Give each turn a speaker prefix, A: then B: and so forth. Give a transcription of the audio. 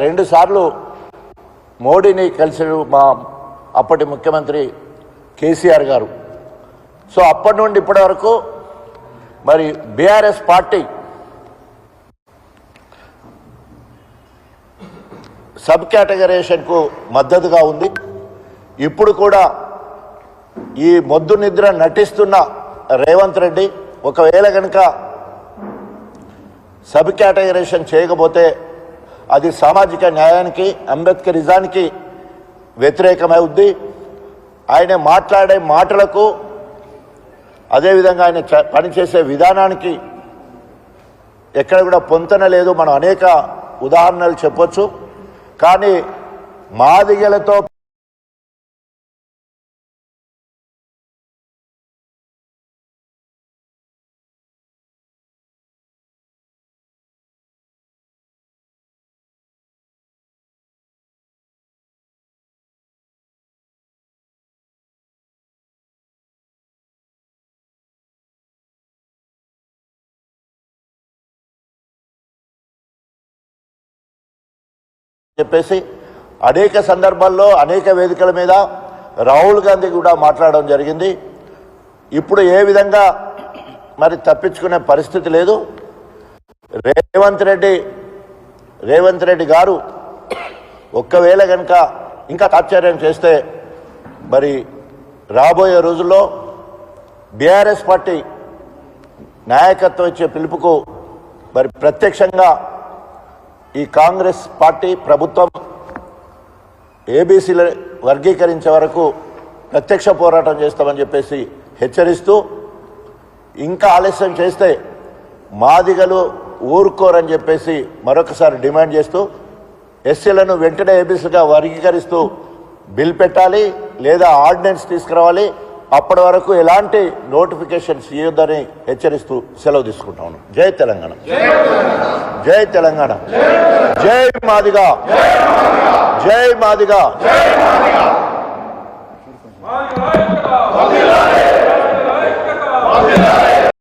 A: 2 సార్లు మోడీని కలిసారు మా అప్పటి ముఖ్యమంత్రి కేసీఆర్ గారు. సో అప్పటి నుండి ఇప్పటి వరకు మరి బీఆర్ఎస్ పార్టీ సబ్ కేటగరైజేషన్కు మద్దతుగా ఉంది. ఇప్పుడు కూడా ఈ మొద్దు నిద్ర నటిస్తున్న రేవంత్ రెడ్డి ఒకవేళ కనుక సబ్ కేటగరైజేషన్ చేయకపోతే అది సామాజిక న్యాయానికి అంబేద్కరిజానికి వ్యతిరేకమవుద్ది. ఆయన మాట్లాడే మాటలకు అదేవిధంగా ఆయన పనిచేసే విధానానికి ఎక్కడ కూడా పొంతన లేదు. మనం అనేక ఉదాహరణలు చెప్పొచ్చు. కానీ మాదిగలతో చెప్పేసి అనేక సందర్భాల్లో అనేక వేదికల మీద రాహుల్ గాంధీ కూడా మాట్లాడడం జరిగింది. ఇప్పుడు ఏ విధంగా మరి తప్పించుకునే పరిస్థితి లేదు. రేవంత్ రెడ్డి గారు ఒక్కవేళ కనుక ఇంకా ఆశ్చర్యం చేస్తే మరి రాబోయే రోజుల్లో బీఆర్ఎస్ పార్టీ నాయకత్వం ఇచ్చే పిలుపుకు మరి ప్రత్యక్షంగా ఈ కాంగ్రెస్ పార్టీ ప్రభుత్వం ఏబీసీలు వర్గీకరించే వరకు ప్రత్యక్ష పోరాటం చేస్తామని చెప్పేసి హెచ్చరిస్తూ, ఇంకా ఆలస్యం చేస్తే మాదిగలు ఊరుకోరని చెప్పేసి మరొకసారి డిమాండ్ చేస్తూ ఎస్సీలను వెంటనే ఏబీసీగా వర్గీకరిస్తూ బిల్ పెట్టాలి లేదా ఆర్డినెన్స్ తీసుకురావాలి. అప్పటి వరకు ఎలాంటి నోటిఫికేషన్స్ ఇవ్వద్దని హెచ్చరిస్తూ సెలవు తీసుకుంటాను. జై తెలంగాణ, జై తెలంగాణ, జై మాదిగా, జై మాదిగా.